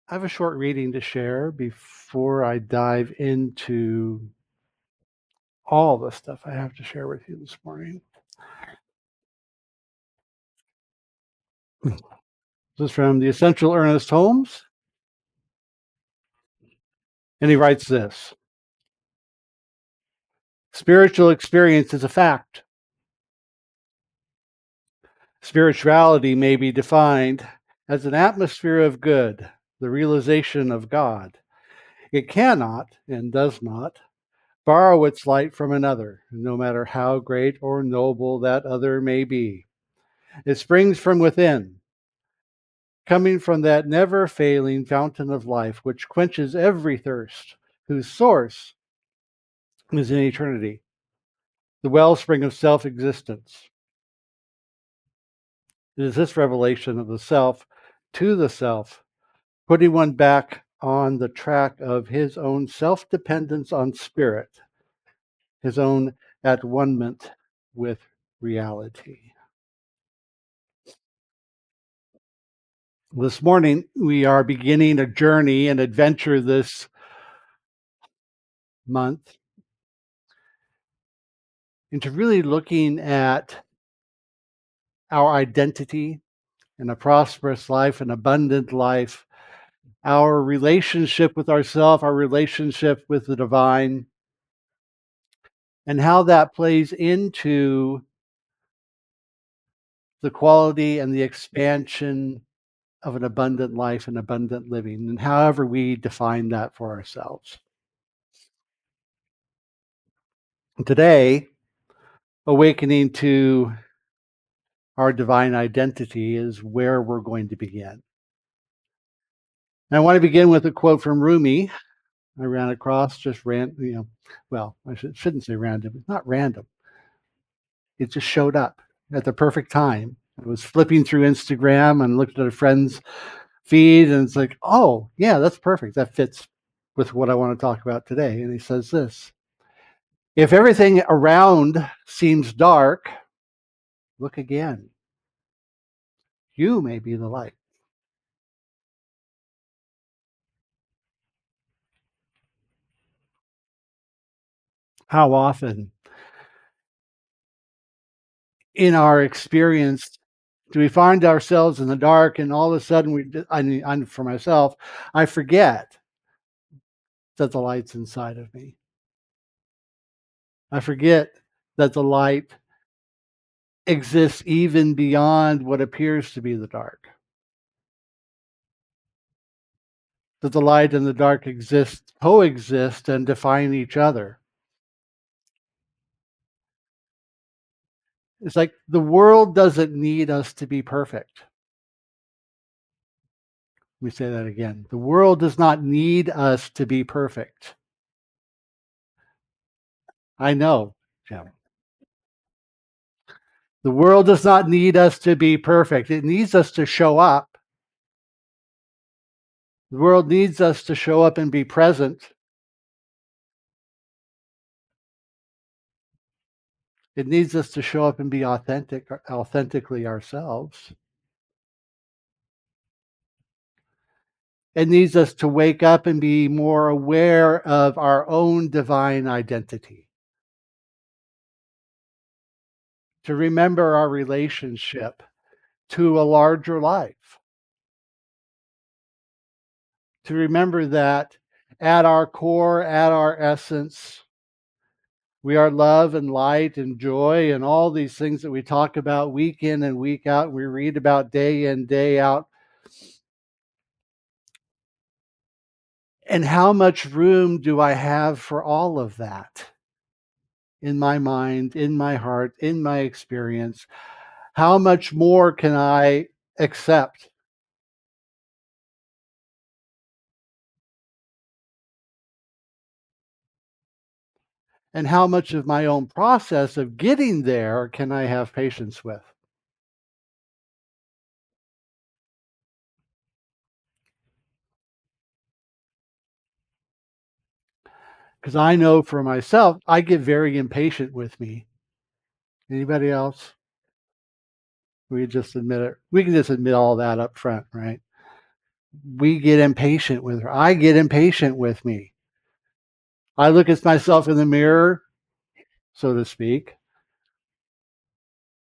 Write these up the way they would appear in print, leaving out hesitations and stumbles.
I have a short reading to share before I dive into all the stuff I have to share with you this morning. This is from the Essential Ernest Holmes, and he writes this: spiritual experience is a fact. Spirituality may be defined as an atmosphere of good, the realization of God. It cannot and does not borrow its light from another, no matter how great or noble that other may be. It springs from within, coming from that never failing fountain of life which quenches every thirst, whose source is in eternity, the wellspring of self existence. It is this revelation of the self to the self, putting one back on the track of his own self dependence on spirit, his own at one with reality. This morning, we are beginning a journey, an adventure this month into really looking at our identity in a prosperous life, an abundant life, our relationship with ourselves, our relationship with the divine, and how that plays into the quality and the expansion of an abundant life and abundant living, and however we define that for ourselves. Today, awakening to our divine identity is where we're going to begin. And I want to begin with a quote from Rumi. I ran across just well, I shouldn't say random. It's not random. It just showed up at the perfect time. I was flipping through Instagram and looked at a friend's feed, and it's like, oh, yeah, that's perfect. That fits with what I want to talk about today. And he says this: if everything around seems dark, look again. You may be the light. How often in our experience do we find ourselves in the dark, and all of a sudden I for myself, I forget that the light's inside of me. I forget that the light exists even beyond what appears to be the dark. That the light and the dark coexist, and define each other. It's like the world doesn't need us to be perfect. Let me say that again. The world does not need us to be perfect. I know, Jim. The world does not need us to be perfect. It needs us to show up. The world needs us to show up and be present. It needs us to show up and be authentically ourselves. It needs us to wake up and be more aware of our own divine identity. To remember our relationship to a larger life. To remember that at our core, at our essence, we are love and light and joy and all these things that we talk about week in and week out, we read about day in, day out. And how much room do I have for all of that in my mind, in my heart, in my experience? How much more can I accept? And how much of my own process of getting there can I have patience with? Because I know for myself, I get very impatient with me. Anybody else? We just admit it. We can just admit all that up front, right? we get impatient with her. I get impatient with me. I look at myself in the mirror, so to speak.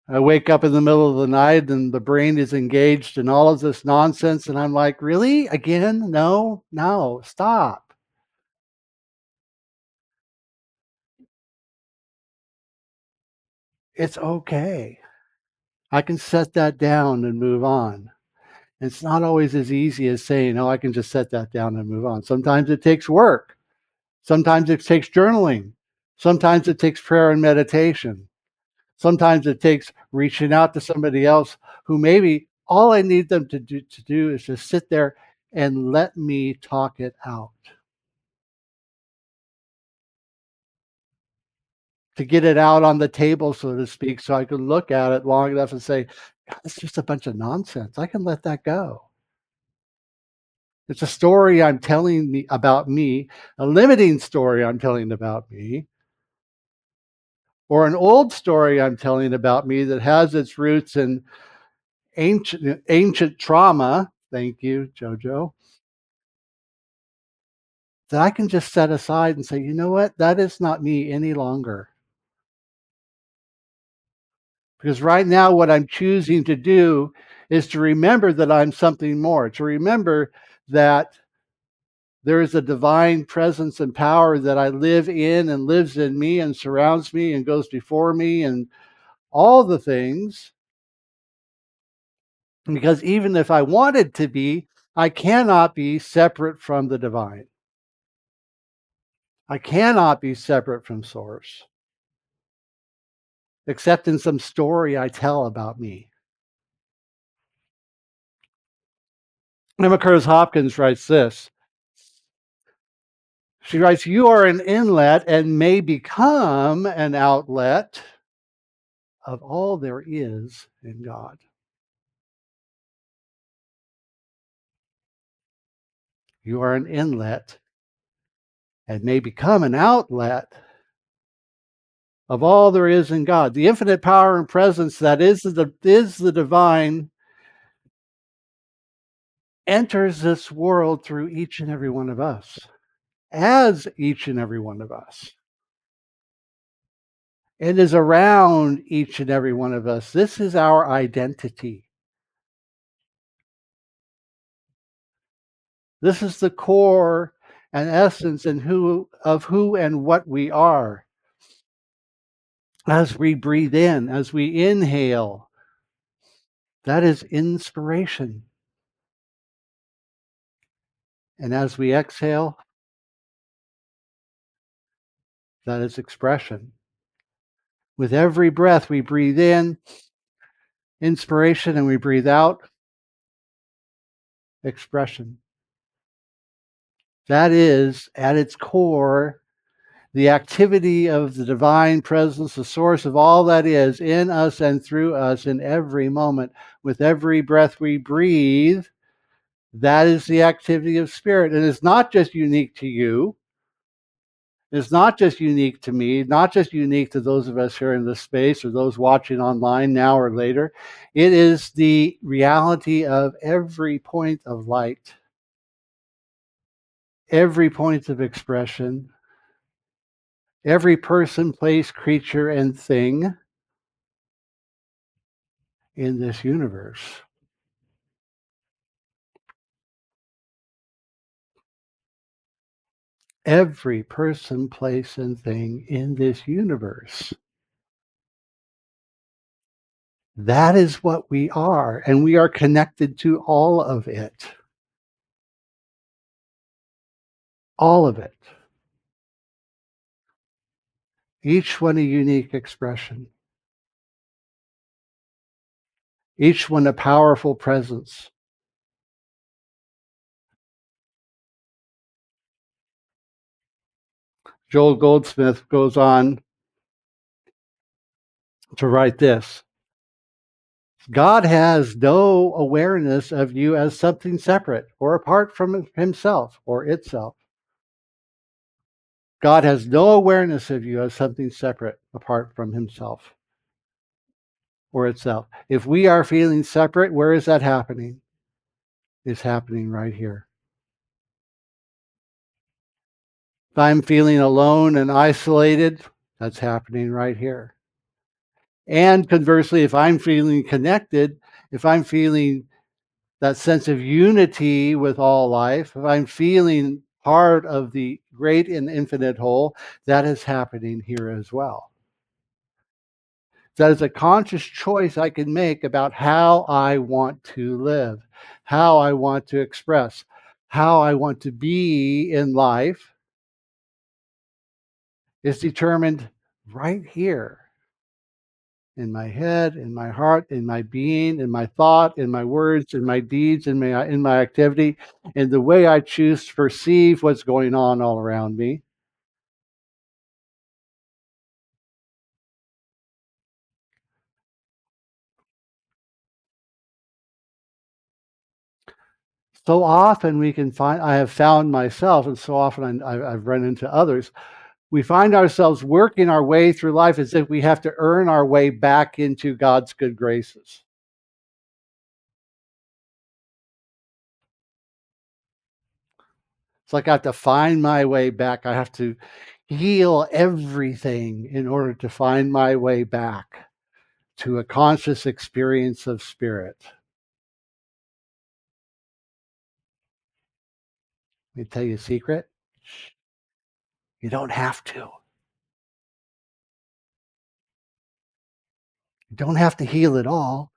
I wake up in the middle of the night and the brain is engaged in all of this nonsense. And I'm like, really? Again? No, no, stop. It's okay. I can set that down and move on. It's not always as easy as saying, oh, I can just set that down and move on. Sometimes it takes work. Sometimes it takes journaling. Sometimes it takes prayer and meditation. Sometimes it takes reaching out to somebody else who maybe all I need them to do is just sit there and let me talk it out. To get it out on the table, so to speak, so I can look at it long enough and say, it's just a bunch of nonsense. I can let that go. It's a story I'm telling me about me, a limiting story I'm telling about me, or an old story I'm telling about me that has its roots in ancient trauma. Thank you, Jojo. That I can just set aside and say, you know what? That is not me any longer. Because right now, what I'm choosing to do is to remember that I'm something more, to remember that there is a divine presence and power that I live in and lives in me and surrounds me and goes before me and all the things. Because even if I wanted to be, I cannot be separate from the divine. I cannot be separate from Source, except in some story I tell about me. Emma Curtis Hopkins writes this. She writes, you are an inlet and may become an outlet of all there is in God. You are an inlet and may become an outlet of all there is in God. The infinite power and presence that is the divine enters this world through each and every one of us, as each and every one of us. It is around each and every one of us. This is our identity. This is the core and essence and who and what we are. As we breathe in, as we inhale, that is inspiration. And as we exhale, that is expression. With every breath, we breathe in inspiration and we breathe out expression. That is, at its core, the activity of the divine presence, the source of all that is in us and through us in every moment. With every breath we breathe, that is the activity of spirit. And it's not just unique to you. It's not just unique to me, not just unique to those of us here in this space or those watching online now or later. It is the reality of every point of light, every point of expression, every person, place, creature, and thing in this universe. Every person, place, and thing in this universe. That is what we are, and we are connected to all of it. All of it. Each one a unique expression. Each one a powerful presence. Joel Goldsmith goes on to write this. God has no awareness of you as something separate or apart from himself or itself. God has no awareness of you as something separate apart from himself or itself. If we are feeling separate, where is that happening? is happening right here. If I'm feeling alone and isolated, that's happening right here. And conversely, if I'm feeling connected, if I'm feeling that sense of unity with all life, if I'm feeling part of the great and infinite whole, that is happening here as well. That is a conscious choice I can make about how I want to live, how I want to express, how I want to be in life is determined right here in my head, in my heart, in my being, in my thought, in my words, in my deeds, in my activity, in the way I choose to perceive what's going on all around me. So often we can find, I have found myself, and so often I've run into others, we find ourselves working our way through life as if we have to earn our way back into God's good graces. It's like I have to find my way back. I have to heal everything in order to find my way back to a conscious experience of spirit. Let me tell you a secret. You don't have to. You don't have to heal it all.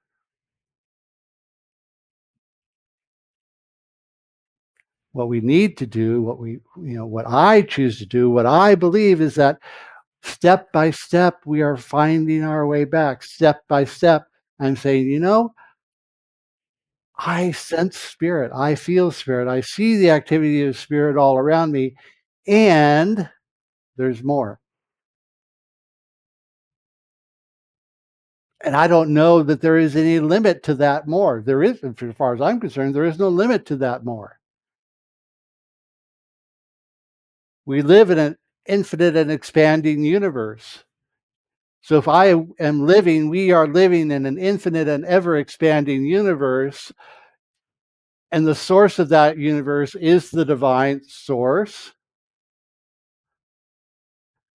What we need to do, what I choose to do, what I believe is that step by step, we are finding our way back. Step by step, I'm saying, I sense spirit. I feel spirit. I see the activity of spirit all around me. And there's more. And I don't know that there is any limit to that more. There is, as far as I'm concerned, there is no limit to that more. We live in an infinite and expanding universe. So if I am living, we are living in an infinite and ever expanding universe. And the source of that universe is the divine source.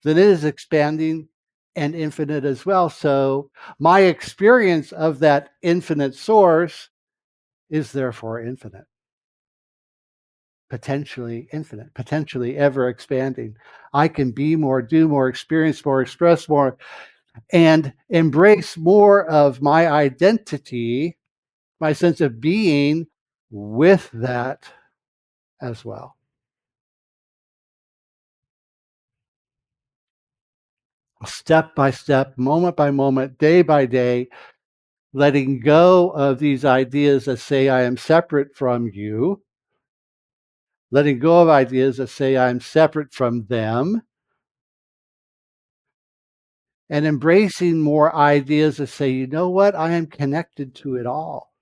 Then it is expanding and infinite as well. So my experience of that infinite source is therefore infinite, potentially infinite, potentially ever expanding. I can be more, do more, experience more, express more, and embrace more of my identity, my sense of being with that as well. Step by step, moment by moment, day by day, letting go of these ideas that say I am separate from you, letting go of ideas that say I'm separate from them, and embracing more ideas that say, you know what, I am connected to it all.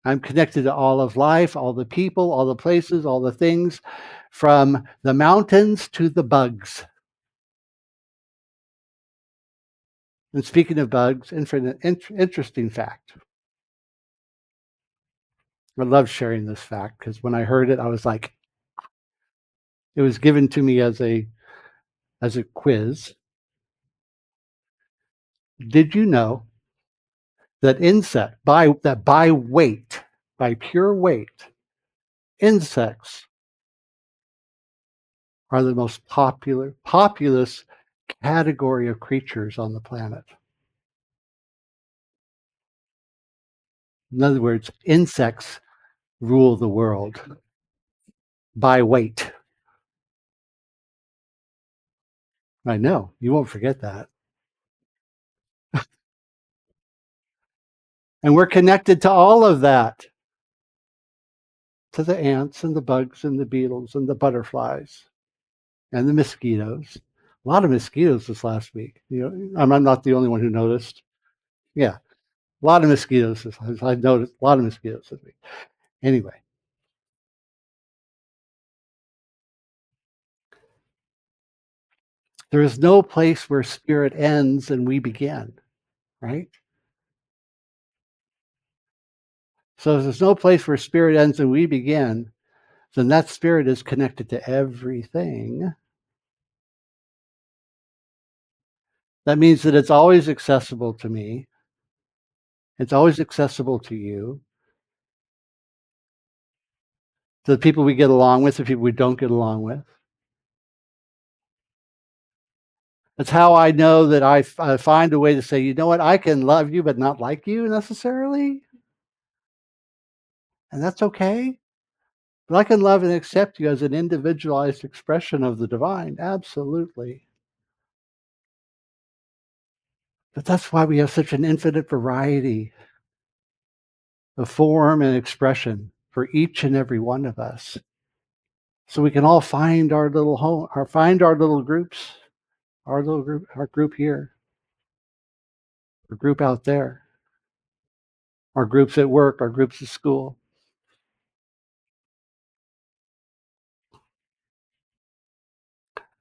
I'm connected to all of life, all the people, all the places, all the things, from the mountains to the bugs. And speaking of bugs, interesting fact. I love sharing this fact because when I heard it, I was like, it was given to me as a quiz. Did you know that by weight, by pure weight, insects are the most populous category of creatures on the planet? In other words, insects rule the world by weight. I know, you won't forget that. And we're connected to all of that, to the ants and the bugs and the beetles and the butterflies and the mosquitoes. A lot of mosquitoes this last week. I'm not the only one who noticed. Yeah, a lot of mosquitoes. I've noticed a lot of mosquitoes this week. Anyway, there is no place where spirit ends and we begin, right? So if there's no place where spirit ends and we begin, then that spirit is connected to everything. That means that it's always accessible to me. It's always accessible to you, to the people we get along with, the people we don't get along with. That's how I know that I find a way to say, you know what, I can love you but not like you necessarily, and that's okay. But I can love and accept you as an individualized expression of the divine, absolutely. But that's why we have such an infinite variety of form and expression for each and every one of us. So we can all find our little home, or find our little groups, our group here, our group out there, our groups at work, our groups at school.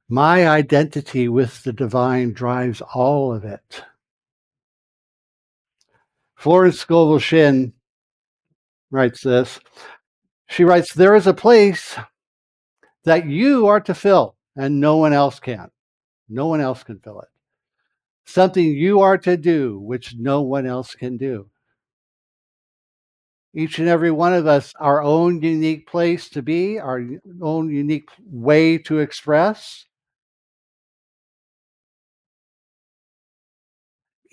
My identity with the divine drives all of it. Florence Scovel Shinn writes this. She writes, there is a place that you are to fill, and no one else can. No one else can fill it. Something you are to do, which no one else can do. Each and every one of us, our own unique place to be, our own unique way to express.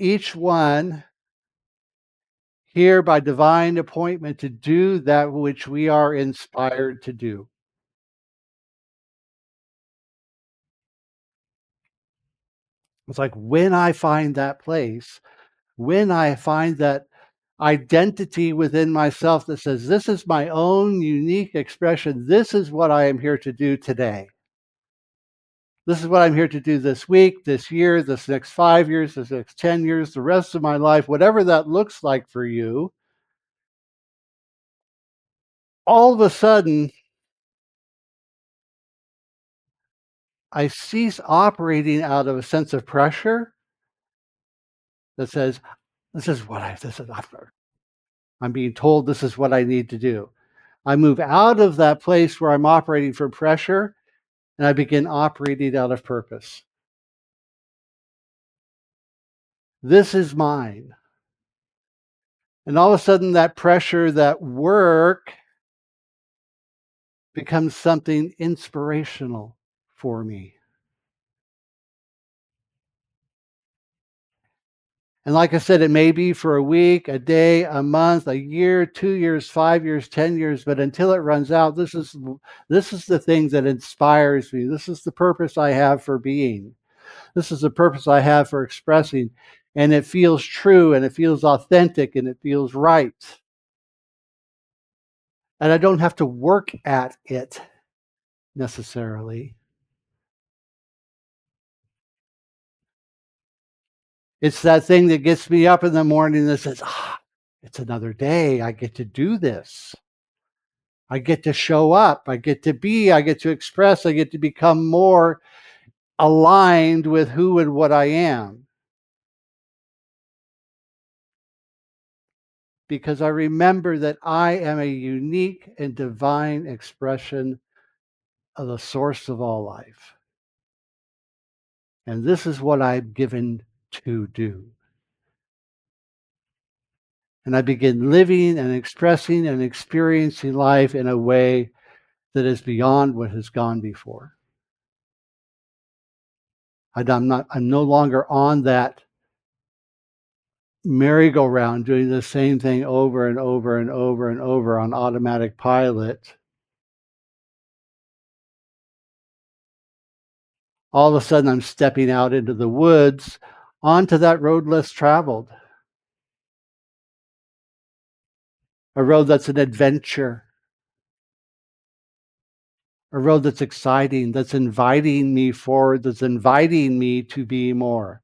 Each one here by divine appointment to do that which we are inspired to do. It's like when I find that place, when I find that identity within myself that says, this is my own unique expression, this is what I am here to do today. This is what I'm here to do this week, this year, this next 5 years, this next 10 years, the rest of my life, whatever that looks like for you. All of a sudden, I cease operating out of a sense of pressure that says, I'm being told this is what I need to do. I move out of that place where I'm operating from pressure and I begin operating out of purpose. This is mine. And all of a sudden, that pressure, that work becomes something inspirational for me. And like I said, it may be for a week, a day, a month, a year, 2 years, 5 years, 10 years, but until it runs out, this is the thing that inspires me. This is the purpose I have for being. This is the purpose I have for expressing. And it feels true and it feels authentic and it feels right. And I don't have to work at it necessarily. It's that thing that gets me up in the morning that says, it's another day. I get to do this. I get to show up. I get to be. I get to express. I get to become more aligned with who and what I am. Because I remember that I am a unique and divine expression of the source of all life. And this is what I'm given to do. And I begin living and expressing and experiencing life in a way that is beyond what has gone before. I'm no longer on that merry-go-round doing the same thing over and over and over and over on automatic pilot. All of a sudden, I'm stepping out into the woods onto that road less traveled, a road that's an adventure, a road that's exciting, that's inviting me forward, that's inviting me to be more,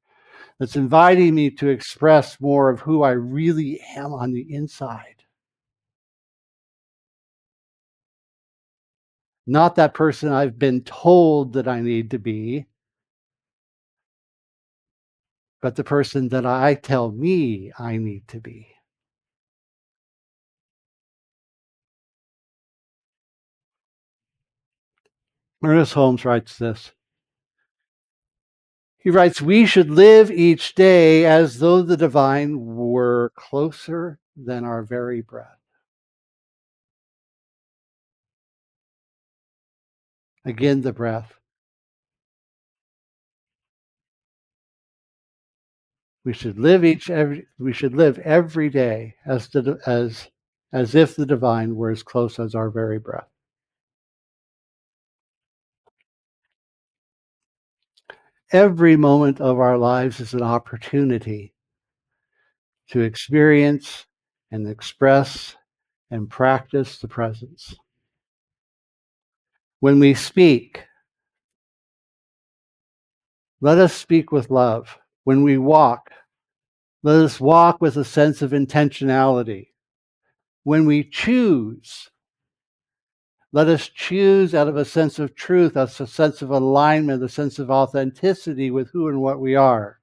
that's inviting me to express more of who I really am on the inside. Not that person I've been told that I need to be, but the person that I tell me I need to be. Ernest Holmes writes this. He writes, "We should live each day as though the divine were closer than our very breath." Again, the breath. We should live every day as if the divine were as close as our very breath. Every moment of our lives is an opportunity to experience and express and practice the presence. When we speak, let us speak with love. When we walk, let us walk with a sense of intentionality. When we choose, let us choose out of a sense of truth, a sense of alignment, a sense of authenticity with who and what we are.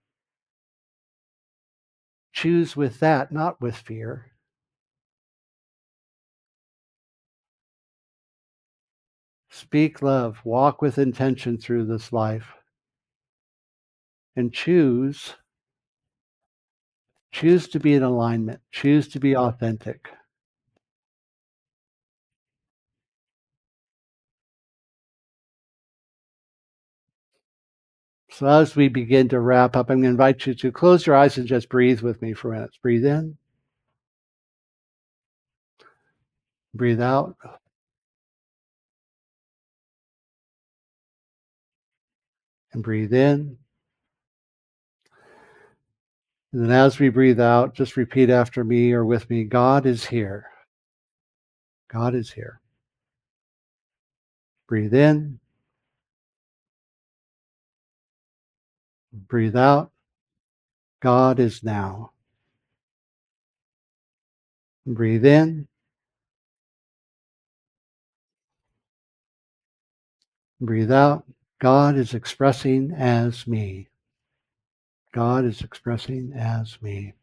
Choose with that, not with fear. Speak love, walk with intention through this life, and choose to be in alignment, choose to be authentic. So as we begin to wrap up, I'm going to invite you to close your eyes and just breathe with me for minutes. Breathe in, breathe out, and breathe in. And then as we breathe out, just repeat after me or with me, God is here. God is here. Breathe in, breathe out. God is now. Breathe in, breathe out. God is expressing as me. God is expressing as me.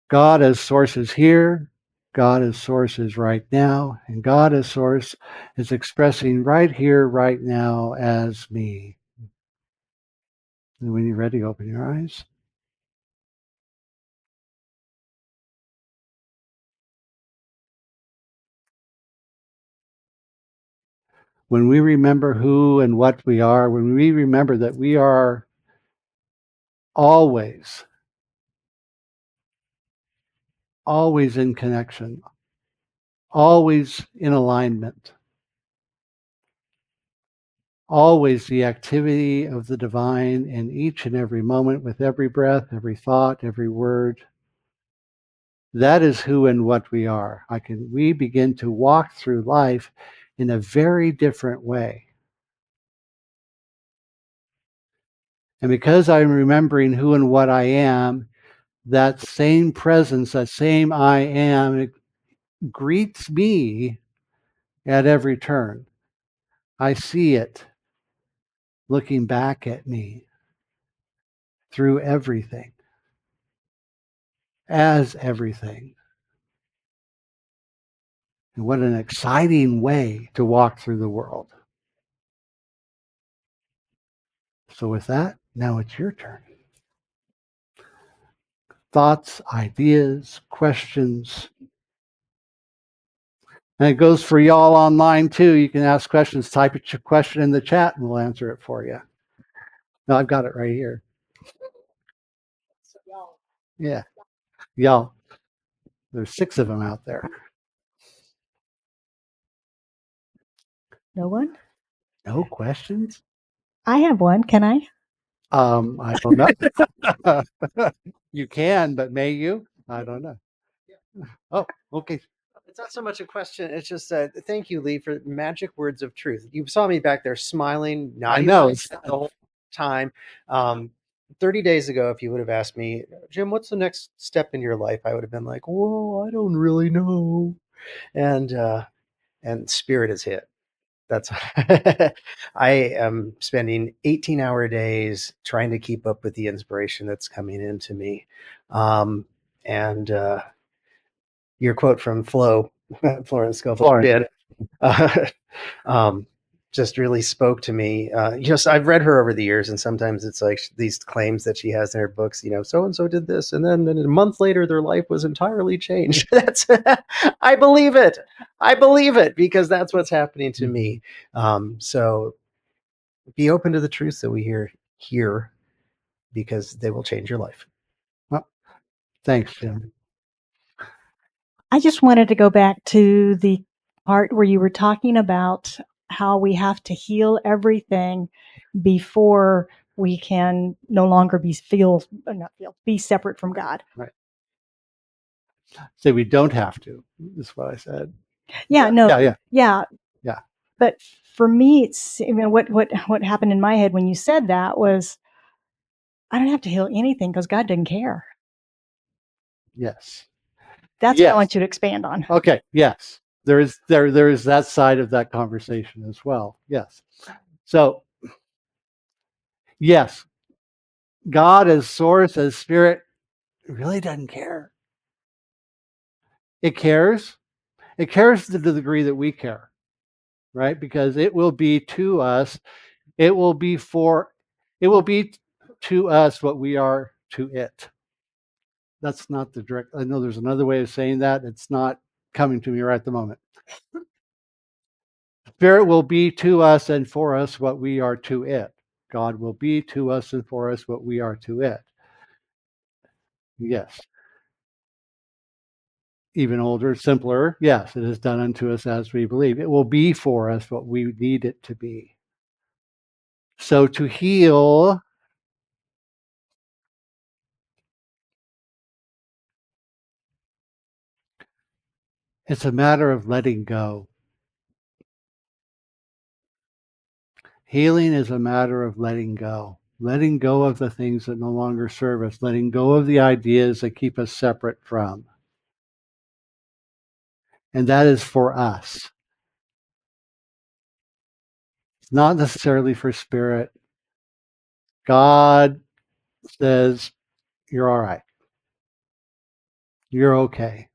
God as source is here. God as source is right now. And God as source is expressing right here, right now as me. And when you're ready, open your eyes. When we remember who and what we are, when we remember that we are always, always in connection, always in alignment, always the activity of the divine in each and every moment, with every breath, every thought, every word. That is who and what we are. We begin to walk through life in a very different way. And because I'm remembering who and what I am, that same presence, that same I am, it greets me at every turn. I see it looking back at me through everything, as everything. And what an exciting way to walk through the world. So, with that, now it's your turn. Thoughts, ideas, questions. And it goes for y'all online too. You can ask questions, type your question in the chat, and we'll answer it for you. No, I've got it right here. Yeah, y'all. There's 6 of them out there. No one? No questions? I have one. Can I? I don't know. You can, but may you? I don't know. Oh, okay. It's not so much a question. It's just thank you, Lee, for magic words of truth. You saw me back there smiling, I nodding know. my head the whole time. 30 days ago, if you would have asked me, Jim, what's the next step in your life? I would have been like, whoa, I don't really know. And spirit has hit. That's I am spending 18-hour days trying to keep up with the inspiration that's coming into me. And your quote from Flow Florence Scofield, Florence. uh, just really spoke to me. So I've read her over the years, and sometimes it's like these claims that she has in her books. So and so did this, and then a month later, their life was entirely changed. That's I believe it. I believe it because that's what's happening to me. So be open to the truths that we hear here, because they will change your life. Well, thanks, Jim. I just wanted to go back to the part where you were talking about how we have to heal everything before we can no longer be separate from God. Right. Say we don't have to, is what I said. Yeah, no, Yeah. yeah. But for me, it's what happened in my head when you said that was I don't have to heal anything because God didn't care. Yes. That's what I want you to expand on. Okay. Yes. There is that side of that conversation as well. Yes. So yes, God as source, as spirit, really doesn't care. It cares. It cares to the degree that we care, right? Because it will be to us, it will be to us what we are to it. That's not the direct, I know there's another way of saying that. It's not coming to me right at the moment. Spirit will be to us and for us what we are to it. God will be to us and for us what we are to it. Yes. Even older, simpler. Yes, it is done unto us as we believe. It will be for us what we need it to be. So to heal, it's a matter of letting go. Healing is a matter of letting go of the things that no longer serve us, letting go of the ideas that keep us separate from. And that is for us. It's not necessarily for spirit. God says, you're all right. You're okay.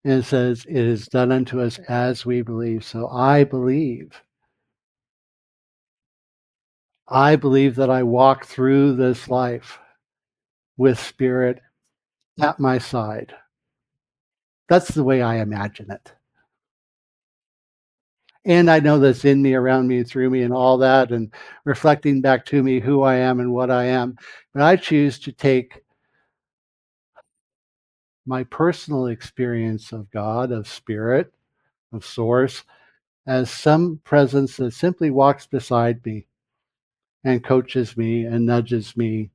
And it says, it is done unto us as we believe. So I believe that I walk through this life with spirit at my side. That's the way I imagine it. And I know that's in me, around me, through me, and all that, and reflecting back to me who I am and what I am. But I choose to take my personal experience of God, of spirit, of source, as some presence that simply walks beside me and coaches me and nudges me.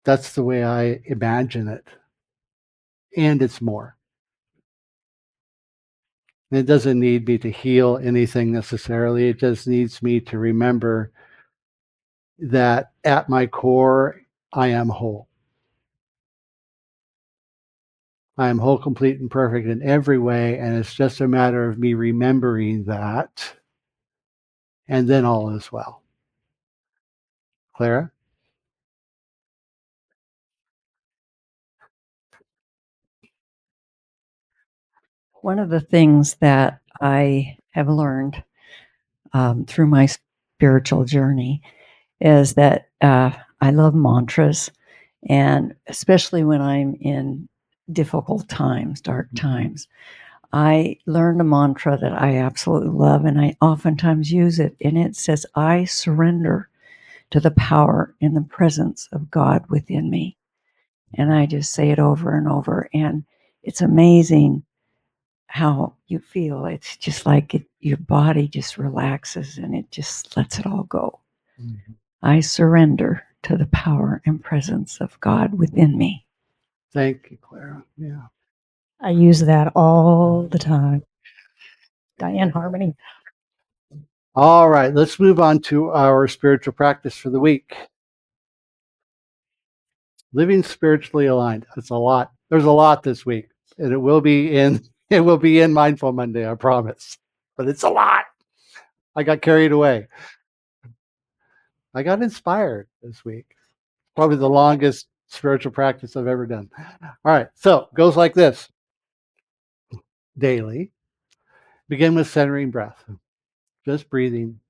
That's the way I imagine it. And it's more. It doesn't need me to heal anything necessarily. It just needs me to remember that at my core, I am whole. I am whole, complete, and perfect in every way. And it's just a matter of me remembering that. And then all is well. Clara? One of the things that I have learned through my spiritual journey is that I love mantras, and especially when I'm in difficult times, dark times, I learned a mantra that I absolutely love, and I oftentimes use it, and it says, I surrender to the power and the presence of God within me. And I just say it over and over, and it's amazing how you feel. It's just like your body just relaxes and it just lets it all go. Mm-hmm. I surrender to the power and presence of God within me. Thank you, Clara. Yeah. I use that all the time. Diane Harmony. All right, let's move on to our spiritual practice for the week. Living spiritually aligned. That's a lot. There's a lot this week, and it will be in Mindful Monday, I promise. But it's a lot. I got carried away. I got inspired this week. Probably the longest spiritual practice I've ever done. All right, so it goes like this. Daily, begin with centering breath, just breathing.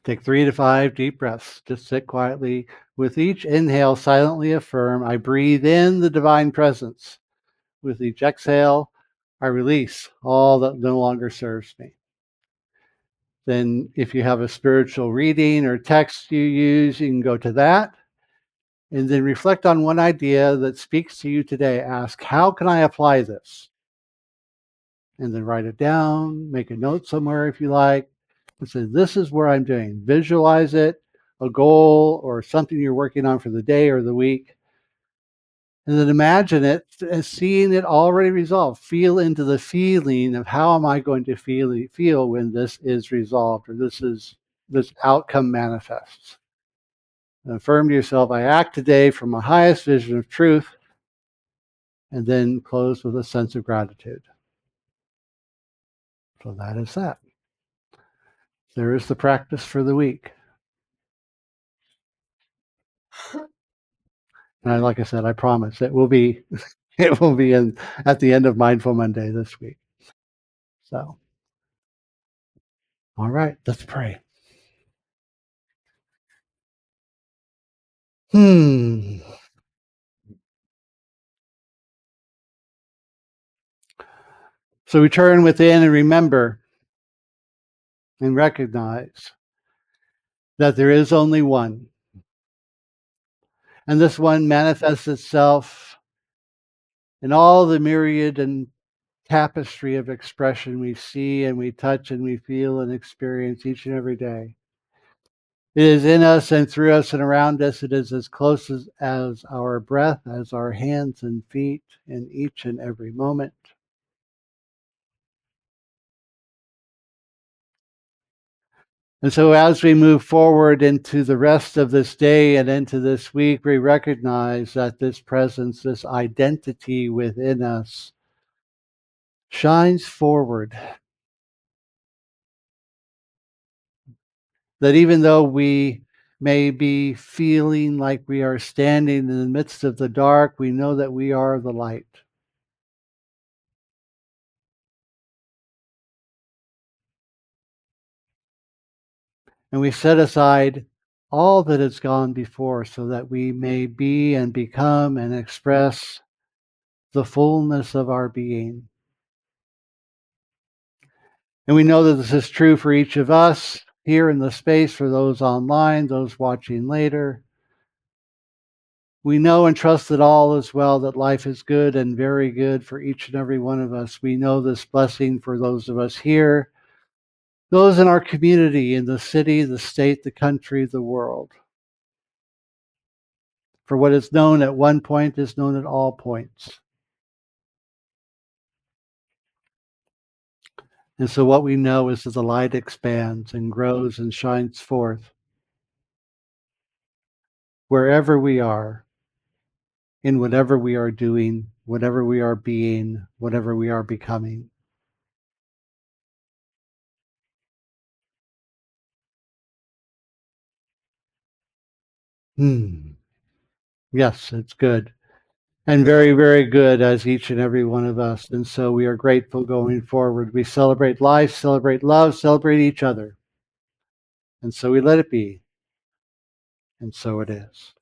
Take 3 to 5 deep breaths. Just sit quietly. With each inhale, silently affirm, I breathe in the divine presence. With each exhale, I release all that no longer serves me. Then, if you have a spiritual reading or text you use, you can go to that. And then reflect on one idea that speaks to you today. Ask, how can I apply this? And then write it down, make a note somewhere if you like, and say, this is where I'm doing. Visualize it, a goal or something you're working on for the day or the week. And then imagine it as seeing it already resolved. Feel into the feeling of how am I going to feel when this is resolved or this outcome manifests. And affirm to yourself, I act today from my highest vision of truth, and then close with a sense of gratitude. So that is that. There is the practice for the week. And like I said, I promise it will be in at the end of Mindful Monday this week. So, all right, let's pray. So we turn within and remember and recognize that there is only one. And this one manifests itself in all the myriad and tapestry of expression we see and we touch and we feel and experience each and every day. It is in us and through us and around us. It is as close as our breath, as our hands and feet in each and every moment. And so as we move forward into the rest of this day and into this week, we recognize that this presence, this identity within us shines forward. That even though we may be feeling like we are standing in the midst of the dark, we know that we are the light. And we set aside all that has gone before so that we may be and become and express the fullness of our being. And we know that this is true for each of us here in the space, for those online, those watching later. We know and trust that all is well, that life is good and very good for each and every one of us. We know this blessing for those of us here, those in our community, in the city, the state, the country, the world. For what is known at one point is known at all points. And so what we know is that the light expands and grows and shines forth wherever we are, in whatever we are doing, whatever we are being, whatever we are becoming. Yes, it's good. And very, very good as each and every one of us. And so we are grateful going forward. We celebrate life, celebrate love, celebrate each other. And so we let it be. And so it is.